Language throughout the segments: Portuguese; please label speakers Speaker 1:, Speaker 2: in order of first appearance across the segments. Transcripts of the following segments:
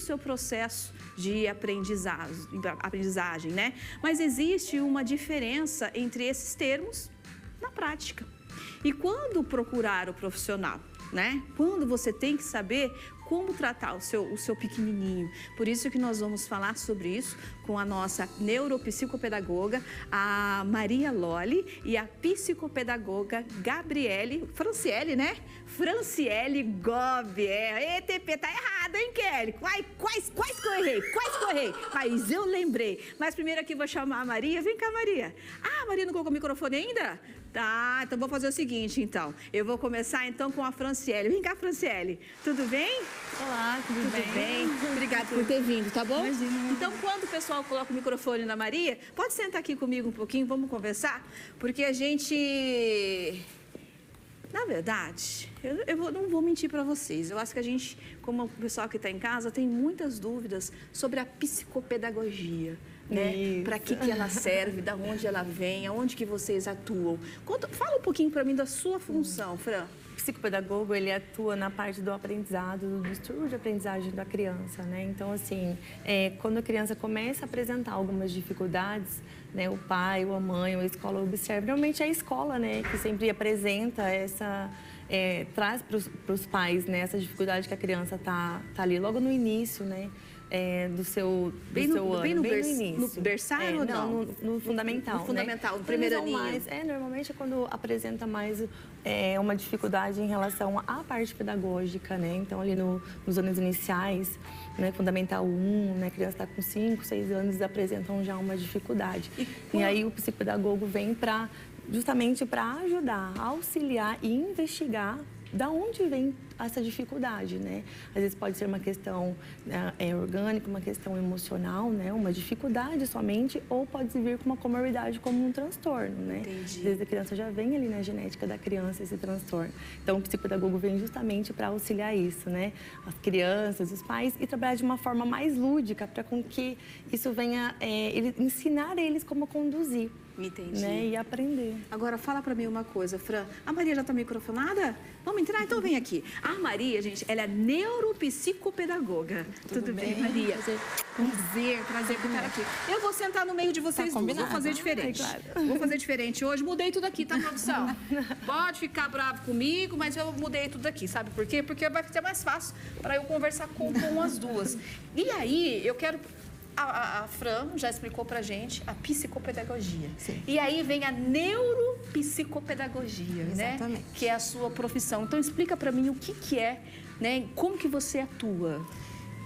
Speaker 1: seu processo de aprendizagem, né? Mas existe uma diferença entre esses termos na prática. E quando procurar o profissional, né? Quando você tem que saber como tratar o seu pequenininho. Por isso que nós vamos falar sobre isso com a nossa neuropsicopedagoga, a Maria Loli, e a psicopedagoga Gabriele, Franciele, né? Franciele Gobi. ETP, tá errado, hein, Kelly? Quase que eu errei, mas eu lembrei. Mas primeiro aqui vou chamar a Maria. Vem cá, Maria. Ah, a Maria não colocou o microfone ainda? Tá, então vou fazer o seguinte, então. Eu vou começar, então, com a Franciele. Vem cá, Franciele. Tudo bem?
Speaker 2: Olá, tudo bem?
Speaker 1: Obrigada por ter vindo, tá bom?
Speaker 2: Imagina.
Speaker 1: Então, quando o pessoal coloca o microfone na Maria, pode sentar aqui comigo um pouquinho, vamos conversar? Porque a gente... Na verdade, eu não vou mentir para vocês. Eu acho que a gente, como o pessoal que está em casa, tem muitas dúvidas sobre a psicopedagogia, né? Para que ela serve, da onde ela vem, aonde que vocês atuam. Fala um pouquinho para mim da sua função, Fran.
Speaker 2: O psicopedagogo, ele atua na parte do aprendizado, do distúrbio de aprendizagem da criança, né? Então, assim, quando a criança começa a apresentar algumas dificuldades, né, o pai, ou a mãe, ou a escola observa, realmente é a escola, né, que sempre apresenta traz para os pais, né, essa dificuldade que a criança tá ali logo no início, né, do seu ano, bem no início.
Speaker 1: No berçário ou não?
Speaker 2: No fundamental,
Speaker 1: no fundamental,
Speaker 2: né?
Speaker 1: no primeiro aninho.
Speaker 2: Normalmente é quando apresenta mais uma dificuldade em relação à parte pedagógica, né? Então, ali nos anos iniciais, né, fundamental 1, né, a criança está com 5, 6 anos e apresentam já uma dificuldade. E aí o psicopedagogo vem justamente para ajudar, auxiliar e investigar da onde vem essa dificuldade, né? Às vezes pode ser uma questão orgânica, uma questão emocional, né? Uma dificuldade somente, ou pode vir com uma comorbidade como um transtorno, né?
Speaker 1: Entendi.
Speaker 2: Às vezes a criança já vem ali na genética da criança esse transtorno. Então o psicopedagogo vem justamente para auxiliar isso, né? As crianças, os pais, e trabalhar de uma forma mais lúdica para com que isso venha ensinar eles como conduzir.
Speaker 1: Entendi.
Speaker 2: Né? E aprender.
Speaker 1: Agora, fala pra mim uma coisa, Fran. A Maria já tá microfonada? Vamos entrar? Então vem aqui. A Maria, gente, ela é neuropsicopedagoga. Tudo bem, Maria? Prazer por estar aqui. Eu vou sentar no meio de vocês duas. Vou fazer diferente.
Speaker 2: Claro.
Speaker 1: Vou fazer diferente hoje. Mudei tudo aqui, tá, produção? Pode ficar bravo comigo, mas eu mudei tudo aqui. Sabe por quê? Porque vai ser mais fácil para eu conversar com as duas. E aí, eu quero... A Fran já explicou pra gente a psicopedagogia.
Speaker 3: Sim.
Speaker 1: E aí vem a neuropsicopedagogia,
Speaker 3: Exatamente.
Speaker 1: né? Que é a sua profissão. Então explica pra mim o que é, né? Como que você atua?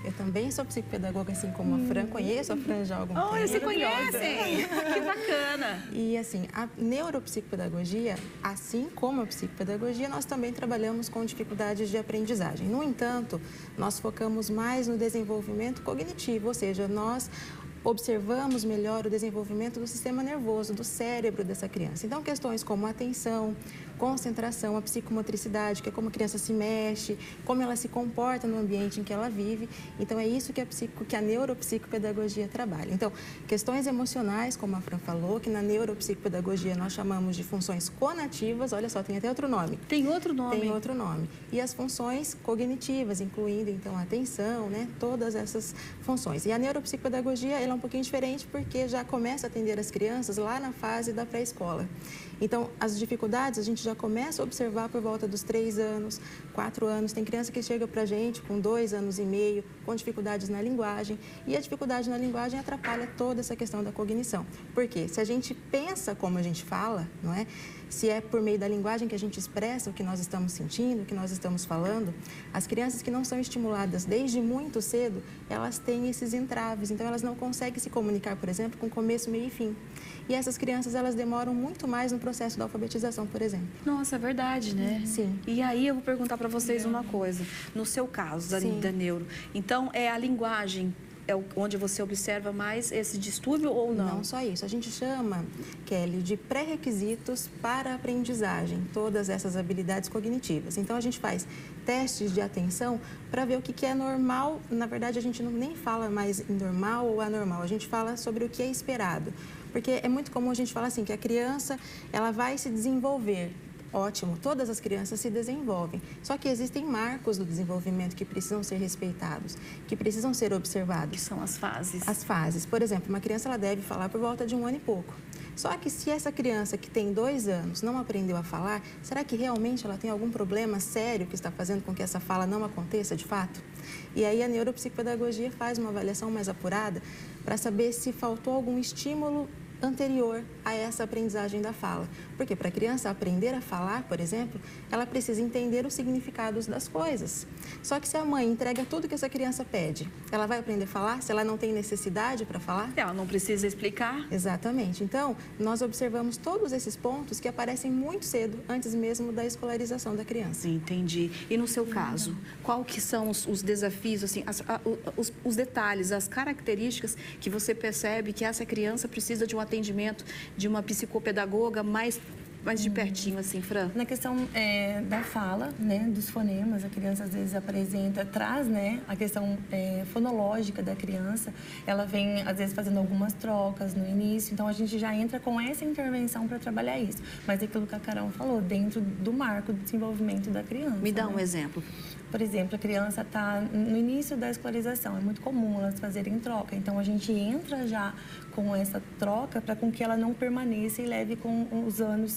Speaker 3: Eu também sou psicopedagoga, assim como a Fran. Conheço a Fran já há algum tempo.
Speaker 1: Olha, você conhecem! Que bacana!
Speaker 3: E assim, a neuropsicopedagogia, assim como a psicopedagogia, nós também trabalhamos com dificuldades de aprendizagem. No entanto, nós focamos mais no desenvolvimento cognitivo, ou seja, nós observamos melhor o desenvolvimento do sistema nervoso, do cérebro dessa criança. Então, questões como atenção, concentração, a psicomotricidade, que é como a criança se mexe, como ela se comporta no ambiente em que ela vive. Então, é isso que a neuropsicopedagogia trabalha. Então, questões emocionais, como a Fran falou, que na neuropsicopedagogia nós chamamos de funções conativas, olha só, tem até outro nome.
Speaker 1: Tem outro nome?
Speaker 3: Tem outro nome. E as funções cognitivas, incluindo, então, a atenção, né? Todas essas funções. E a neuropsicopedagogia, ela é um pouquinho diferente porque já começa a atender as crianças lá na fase da pré-escola. Então, as dificuldades a gente já começa a observar por volta dos 3 anos, 4 anos. Tem criança que chega pra gente com 2 anos e meio, com dificuldades na linguagem. E a dificuldade na linguagem atrapalha toda essa questão da cognição. Por quê? Se a gente pensa como a gente fala, não é? Se é por meio da linguagem que a gente expressa o que nós estamos sentindo, o que nós estamos falando, as crianças que não são estimuladas desde muito cedo, elas têm esses entraves. Então, elas não conseguem se comunicar, por exemplo, com começo, meio e fim. E essas crianças, elas demoram muito mais no processo da alfabetização, por exemplo.
Speaker 1: Nossa, é verdade, né?
Speaker 3: Sim.
Speaker 1: E aí eu vou perguntar para vocês uma coisa. No seu caso, da neuro, então é a linguagem onde você observa mais esse distúrbio ou não?
Speaker 3: Não só isso. A gente chama, Kelly, de pré-requisitos para a aprendizagem, todas essas habilidades cognitivas. Então, a gente faz testes de atenção para ver o que é normal. Na verdade, a gente nem fala mais em normal ou anormal, a gente fala sobre o que é esperado. Porque é muito comum a gente falar assim, que a criança ela vai se desenvolver ótimo, todas as crianças se desenvolvem. Só que existem marcos do desenvolvimento que precisam ser respeitados, que precisam ser observados.
Speaker 1: Que são as fases.
Speaker 3: As fases. Por exemplo, uma criança ela deve falar por volta de 1 ano e pouco. Só que se essa criança que tem 2 anos não aprendeu a falar, será que realmente ela tem algum problema sério que está fazendo com que essa fala não aconteça de fato? E aí a neuropsicopedagogia faz uma avaliação mais apurada para saber se faltou algum estímulo anterior a essa aprendizagem da fala. Porque para a criança aprender a falar, por exemplo, ela precisa entender os significados das coisas. Só que se a mãe entrega tudo que essa criança pede, ela vai aprender a falar se ela não tem necessidade para falar?
Speaker 1: Ela não precisa explicar.
Speaker 3: Exatamente. Então, nós observamos todos esses pontos que aparecem muito cedo, antes mesmo da escolarização da criança.
Speaker 1: Entendi. E no seu caso, qual que são os desafios, assim, os detalhes, as características que você percebe que essa criança precisa de um atendimento de uma psicopedagoga mais de pertinho, assim, Fran?
Speaker 2: Na questão da fala, né, dos fonemas, a criança às vezes traz, né, a questão fonológica da criança. Ela vem, às vezes, fazendo algumas trocas no início, então a gente já entra com essa intervenção para trabalhar isso. Mas é aquilo que a Carol falou, dentro do marco do desenvolvimento da criança.
Speaker 1: Me dá um exemplo.
Speaker 2: Por exemplo, a criança está no início da escolarização, é muito comum elas fazerem troca, então a gente entra já com essa troca para com que ela não permaneça e leve com os anos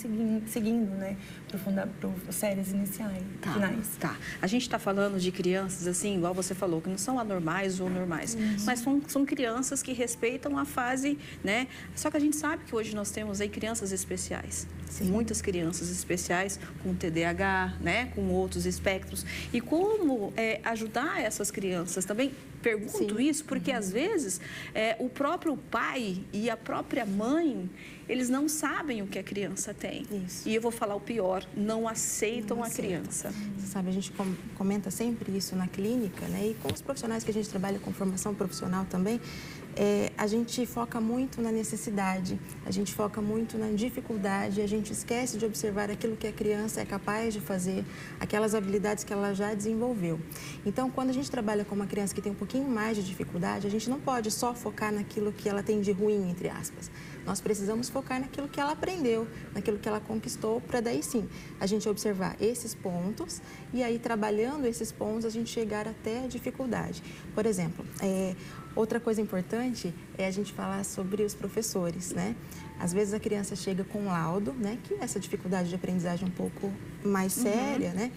Speaker 2: seguindo, né, para séries iniciais, finais.
Speaker 1: Tá. A gente está falando de crianças, assim, igual você falou, que não são anormais ou normais, mas são crianças que respeitam a fase, né? Só que a gente sabe que hoje nós temos aí crianças especiais. Sim. Muitas crianças especiais com TDAH, né, com outros espectros. E como ajudar essas crianças também? Pergunto isso porque, às vezes, o próprio pai e a própria mãe, eles não sabem o que a criança tem. Isso. E eu vou falar o pior, não aceitam a criança.
Speaker 3: Você sabe, a gente comenta sempre isso na clínica, né? E com os profissionais que a gente trabalha com formação profissional também, a gente foca muito na necessidade, a gente foca muito na dificuldade, a gente esquece de observar aquilo que a criança é capaz de fazer, aquelas habilidades que ela já desenvolveu. Então, quando a gente trabalha com uma criança que tem um pouquinho mais de dificuldade, a gente não pode só focar naquilo que ela tem de ruim, entre aspas. Nós precisamos focar naquilo que ela aprendeu, naquilo que ela conquistou, para daí sim a gente observar esses pontos e aí trabalhando esses pontos a gente chegar até a dificuldade. Por exemplo, outra coisa importante é a gente falar sobre os professores, né? Às vezes a criança chega com laudo, né? Que é essa dificuldade de aprendizagem um pouco mais séria, né?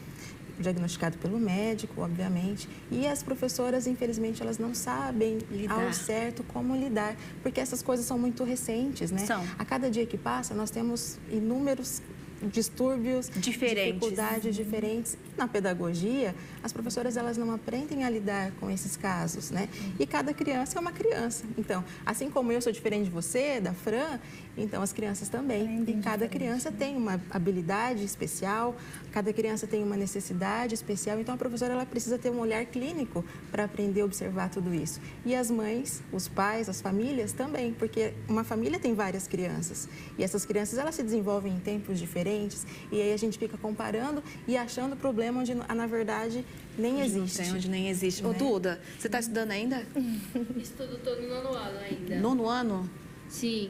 Speaker 3: Diagnosticado pelo médico, obviamente. E as professoras, infelizmente, elas não sabem ao certo como lidar, porque essas coisas são muito recentes, né? A cada dia que passa, nós temos inúmeros distúrbios, dificuldades diferentes. Na pedagogia, as professoras elas não aprendem a lidar com esses casos, né? E cada criança é uma criança. Então, assim como eu sou diferente de você, da Fran, então as crianças também. E cada criança tem uma habilidade especial, cada criança tem uma necessidade especial. Então, a professora ela precisa ter um olhar clínico para aprender a observar tudo isso. E as mães, os pais, as famílias também, porque uma família tem várias crianças. E essas crianças elas se desenvolvem em tempos diferentes. E aí a gente fica comparando e achando problema onde, na verdade, nem existe.
Speaker 1: Onde nem existe. Ô, Duda, você está estudando ainda?
Speaker 4: Estudo, estou no 9º ano ainda.
Speaker 1: 9º ano?
Speaker 4: Sim.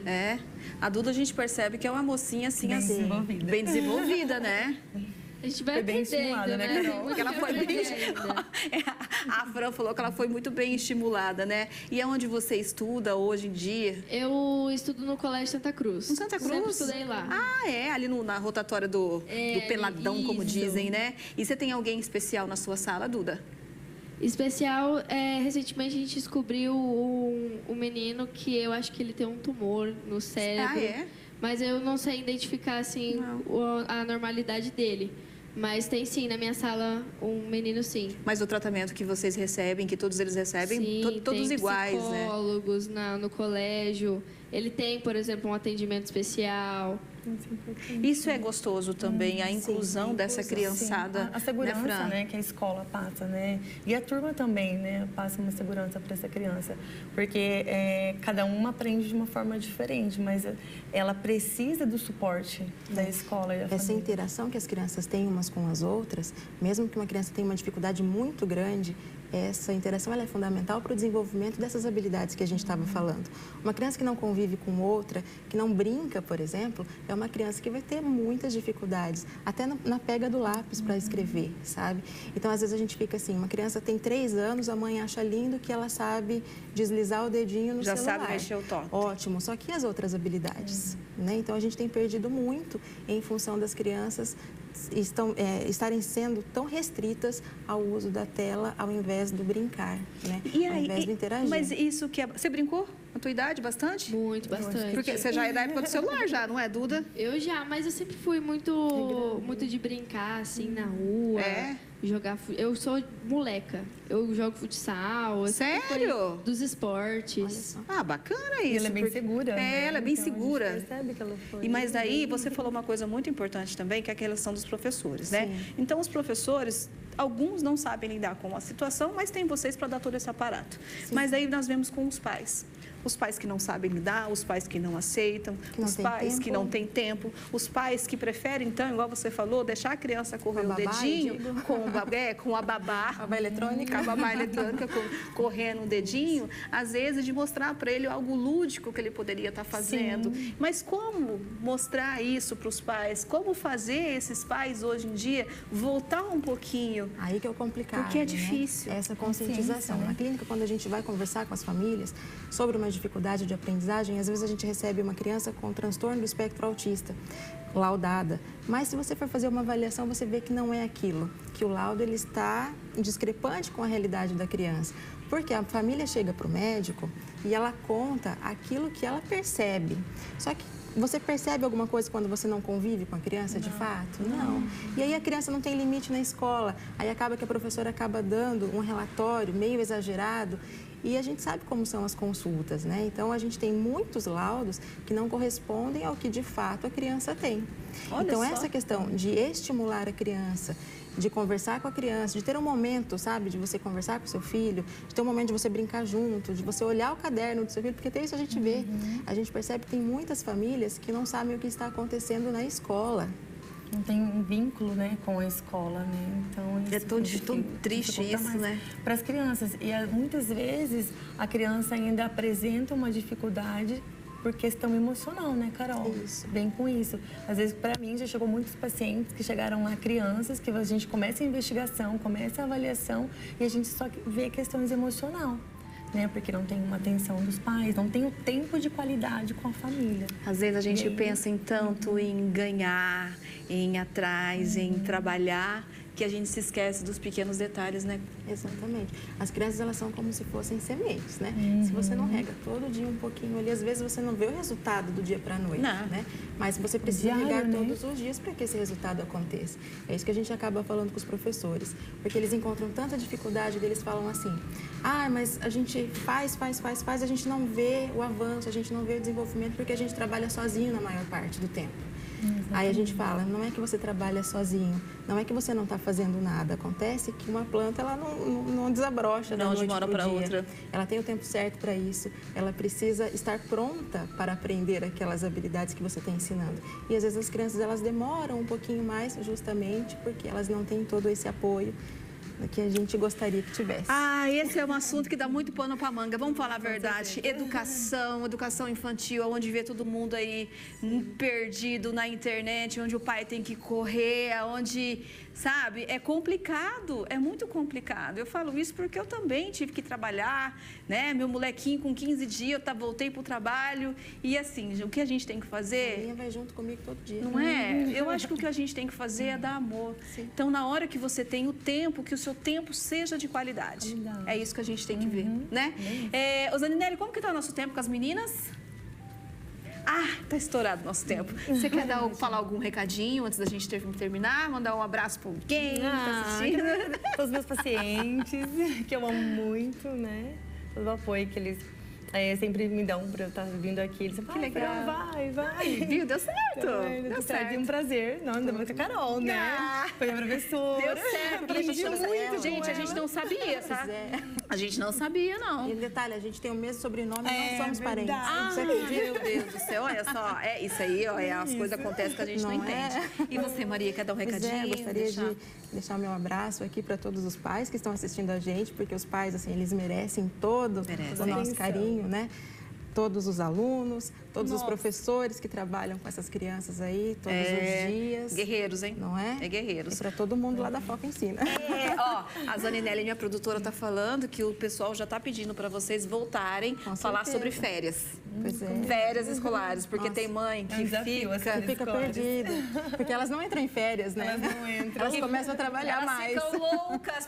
Speaker 1: A Duda a gente percebe que é uma mocinha assim, bem desenvolvida, né?
Speaker 4: A gente vai
Speaker 2: bem estimulada, né, Carol?
Speaker 1: Porque ela foi bem... A Fran falou que ela foi muito bem estimulada, né? E é onde você estuda hoje em dia?
Speaker 4: Eu estudo no Colégio Santa Cruz.
Speaker 1: No Santa Cruz?
Speaker 4: Sempre estudei lá.
Speaker 1: Ali na rotatória do peladão, como dizem, né? E você tem alguém especial na sua sala, Duda?
Speaker 4: Especial, recentemente a gente descobriu um menino que eu acho que ele tem um tumor no cérebro. Mas eu não sei identificar, assim, a normalidade dele. Mas tem sim, na minha sala, um menino sim.
Speaker 1: Mas o tratamento que vocês recebem, que todos eles recebem,
Speaker 4: sim,
Speaker 1: todos iguais, né?
Speaker 4: Tem psicólogos no colégio. Ele tem, por exemplo, um atendimento especial.
Speaker 1: Isso é gostoso também, a inclusão dessa criançada.
Speaker 2: A segurança, né, que a escola passa, né? E a turma também, né, passa uma segurança para essa criança. Porque cada uma aprende de uma forma diferente, mas ela precisa do suporte da escola e da família.
Speaker 3: Essa interação que as crianças têm umas com as outras, mesmo que uma criança tenha uma dificuldade muito grande, essa interação ela é fundamental para o desenvolvimento dessas habilidades que a gente estava falando. Uma criança que não convive com outra, que não brinca, por exemplo, é uma criança que vai ter muitas dificuldades, até na pega do lápis para escrever, sabe? Então, às vezes a gente fica assim, uma criança tem 3 anos, a mãe acha lindo que ela sabe deslizar o dedinho no celular.
Speaker 1: Já sabe mexer o toque.
Speaker 3: Ótimo, só que as outras habilidades, né? Então, a gente tem perdido muito em função das crianças estarem sendo tão restritas ao uso da tela ao invés do brincar, né? Ao invés do interagir.
Speaker 1: Mas isso que você brincou na tua idade bastante?
Speaker 4: Muito, bastante.
Speaker 1: Porque você já é da época do celular já, não é, Duda?
Speaker 4: Eu já, mas eu sempre fui muito de brincar, assim, na rua. Jogar... Eu sou moleca. Eu jogo futsal.
Speaker 1: Sério?
Speaker 4: Dos esportes.
Speaker 1: Ah, bacana isso.
Speaker 2: Ela é bem segura. Né?
Speaker 1: Ela é bem segura.
Speaker 2: A gente percebe que ela foi.
Speaker 1: Mas daí você falou uma coisa muito importante também, que é a relação dos professores, né?
Speaker 3: Sim.
Speaker 1: Então, os professores, alguns não sabem lidar com a situação, mas tem vocês para dar todo esse aparato. Sim. Mas aí nós vemos com os pais. Os pais que não sabem lidar, os pais que não aceitam, os pais que não têm tempo, os pais que preferem, então, igual você falou, deixar a criança correr o dedinho com a babá.
Speaker 3: A babá eletrônica.
Speaker 1: A babá eletrônica correndo o dedinho, às vezes de mostrar para ele algo lúdico que ele poderia estar fazendo. Sim. Mas como mostrar isso para os pais? Como fazer esses pais, hoje em dia, voltar um pouquinho?
Speaker 3: Aí que é o complicado.
Speaker 1: Porque é difícil.
Speaker 3: Né? Essa conscientização. Na clínica, quando a gente vai conversar com as famílias sobre uma dificuldade de aprendizagem, às vezes a gente recebe uma criança com transtorno do espectro autista, laudada. Mas se você for fazer uma avaliação, você vê que não é aquilo, que o laudo ele está discrepante com a realidade da criança. Porque a família chega para o médico e ela conta aquilo que ela percebe. Só que você percebe alguma coisa quando você não convive com a criança de fato? Não. E aí a criança não tem limite na escola. Aí acaba que a professora acaba dando um relatório meio exagerado. E a gente sabe como são as consultas, né? Então, a gente tem muitos laudos que não correspondem ao que, de fato, a criança tem. Então, essa questão de estimular a criança, de conversar com a criança, de ter um momento, sabe, de você conversar com o seu filho, de ter um momento de você brincar junto, de você olhar o caderno do seu filho, porque até isso a gente vê. A gente percebe que tem muitas famílias que não sabem o que está acontecendo na escola.
Speaker 2: Não tem um vínculo, né, com a escola, né? Então,
Speaker 1: é tão triste isso, né?
Speaker 2: Para as crianças. E muitas vezes a criança ainda apresenta uma dificuldade por questão emocional, né, Carol?
Speaker 3: Isso.
Speaker 2: Vem com isso. Às vezes, para mim, já chegou muitos pacientes que chegaram lá, crianças, que a gente começa a investigação, começa a avaliação e a gente só vê questões emocionais. Né? Porque não tem uma atenção dos pais, não tem o tempo de qualidade com a família.
Speaker 1: Às vezes a gente pensa em tanto em ganhar, em ir atrás, em trabalhar, que a gente se esquece dos pequenos detalhes, né?
Speaker 3: Exatamente. As crianças, elas são como se fossem sementes, né? Se você não rega todo dia um pouquinho ali, às vezes você não vê o resultado do dia para a noite, né? Mas você precisa regar todos os dias para que esse resultado aconteça. É isso que a gente acaba falando com os professores, porque eles encontram tanta dificuldade, eles falam assim: ah, mas a gente faz, a gente não vê o avanço, a gente não vê o desenvolvimento porque a gente trabalha sozinho na maior parte do tempo. Aí a gente fala, não é que você trabalha sozinho, não é que você não está fazendo nada. Acontece que uma planta, ela não desabrocha da noite para o dia. Outra. Ela tem o tempo certo para isso, ela precisa estar pronta para aprender aquelas habilidades que você está ensinando. E às vezes as crianças, elas demoram um pouquinho mais justamente porque elas não têm todo esse apoio que a gente gostaria que tivesse.
Speaker 1: Ah, esse é um assunto que dá muito pano para manga. Vamos falar a verdade. Educação infantil, onde vê todo mundo aí perdido na internet, onde o pai tem que correr, onde, sabe, é complicado, é muito complicado. Eu falo isso porque eu também tive que trabalhar, né? Meu molequinho com 15 dias, eu voltei pro trabalho e assim, o que a gente tem que fazer...
Speaker 3: A minha vai junto comigo todo dia.
Speaker 1: Não é? Eu acho que o que a gente tem que fazer é dar amor. Sim. Então, na hora que você tem o tempo, que o seu tempo seja de qualidade. É isso que a gente tem que ver, né? Ô, Zaninelli, como que tá o nosso tempo com as meninas? Ah, tá estourado o nosso tempo. Você quer falar algum recadinho antes da gente terminar? Mandar um abraço para alguém que tá assistindo?
Speaker 2: Para os meus pacientes, que eu amo muito, né? Todo o apoio que eles sempre me dão para eu estar vindo aqui. Eles falam, que legal. Vai.
Speaker 1: Viu? Deu certo. Deu certo.
Speaker 2: Um prazer. Não, ainda mais com a Carol, né? Foi a professora.
Speaker 1: Deu certo. A gente não sabia, sabe? A gente não sabia, não.
Speaker 3: E detalhe, a gente tem o mesmo sobrenome e não somos parentes.
Speaker 1: Meu Deus do céu, olha só. Isso aí, ó, as coisas acontecem que a gente não entende. E você, Maria, quer dar um recadinho?
Speaker 3: Gostaria de deixar o meu abraço aqui para todos os pais que estão assistindo a gente, porque os pais, assim, eles merecem todo o nosso carinho, né? Todos os alunos, todos os professores que trabalham com essas crianças aí todos os dias.
Speaker 1: Guerreiros, hein?
Speaker 3: Não é?
Speaker 1: É guerreiros.
Speaker 3: E para todo mundo lá da Foca Ensina.
Speaker 1: Ó, a Zaninelli, minha produtora, tá falando que o pessoal já tá pedindo para vocês voltarem a falar sobre férias.
Speaker 3: Pois é.
Speaker 1: Férias escolares, porque tem mãe que
Speaker 3: fica perdida. Porque elas não entram em férias, né?
Speaker 2: Elas não entram.
Speaker 3: Elas começam a trabalhar mais.
Speaker 1: Elas ficam loucas,